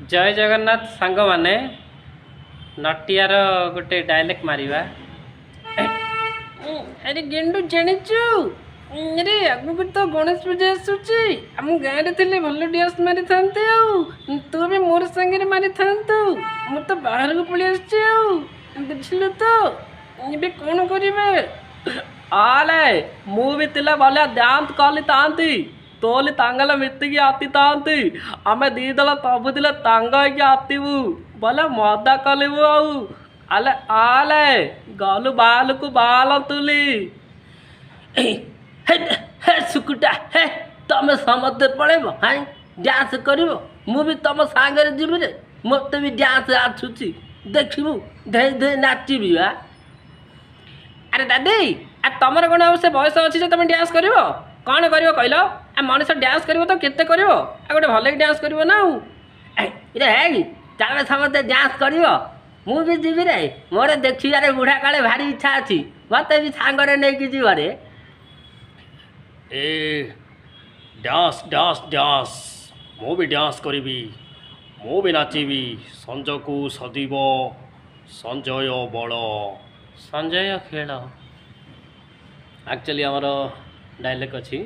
जय जगन्नाथ सांग माने नटियार गोटे डायलेक्ट मारिबा। अरे गेंडू जानिचु अरे आगु तो गणेश पूजा आसुची आम गाँव रे थिले भल डियास मारी थांते तू भी मोर संगे मारी थांतु मु तो बाहर को पळि आछी बुझलु तो एबे कोन करिवे आले मु भी तिला भले दांत कली तांती तोली तांगल मित्तिकी आती तांती आमे दी दल तबुदिले तांगकी आतीबु बोले मदा कलिबु आले आले गलु बालकु बाल तुली हे सुकुटा हे तमे समते पळेबो हाय डांस करिवो मु भी तम सांगरे जिबि रे मते भी डांस आछुची देखिबु धै धै नाचिबि बा। अरे दादी आ तमर कोन से बयस अछि जे तमे डांस करिवो कौन कर कहल आ मनुष्य डांस कर तो केते कर गोटे भल डांस कर ना रे चाल समस्ते डांस कर मु भी जीवी रे मोर देखिबारे बुढ़ा काले भारी इच्छा अच्छी मत भी सांगरे नहीं जीवे ए डांस डांस डांस मु भी डांस करी मु भी नाचिबी संजय को सदीब संजय बल संजय खेल एक्चुअली आमर डायलॉग अच्छी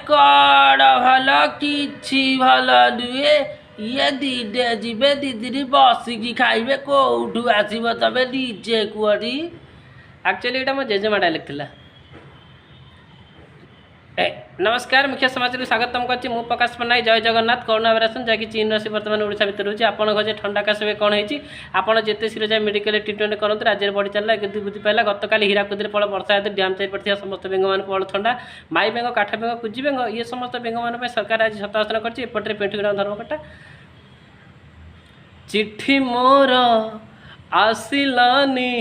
कड़ भल कि भल नुहे ये दीदे जीवे दीदी बसिकी खाइबे कौठू आसब तबे डीजे कुआरी एक्चुअली ये मो जेजेमा डायलॉग थिला। नमस्कार मुख्य समाचार स्वागतम करछि मु प्रकाश पन्नाई जय जगन्नाथ कोरोना भाइरस जहाँकि चीन रही बर्तमान ओडिशा भितर रही आपन जे ठंडा काश कौन होती आपड़ जिते शीघ्र जाए मेडिकल ट्रिटमेंट करूँ राज्य बढ़ी चलला बुद्धि पाला गतकाली हीराकुदी प्रबल वर्षा हेतु डैम चारिपट समस्त बेंग मान प्रबल ठंडा माई बेंग काठ बेंग कुजी बेंग ये समस्त बेंग मान सरकार आज सतासन करपटे पेंटुग्राम धर्मकटा चिट्ठी मोर आसिलानी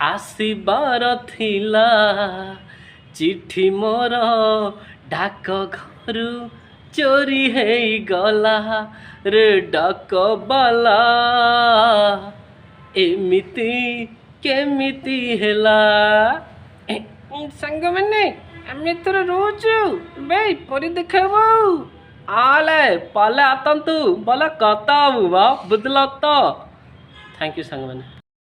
आसबार थिला चिट्ठी मोर डाक घर चोरी है गला रे डाक बाला एमिति केमिति हेला सांग मैंने आम एथर रोचु बे परी देखाबो आले पाले आतंतु बोला कता बुझल तो थैंक यू सांग मैंने।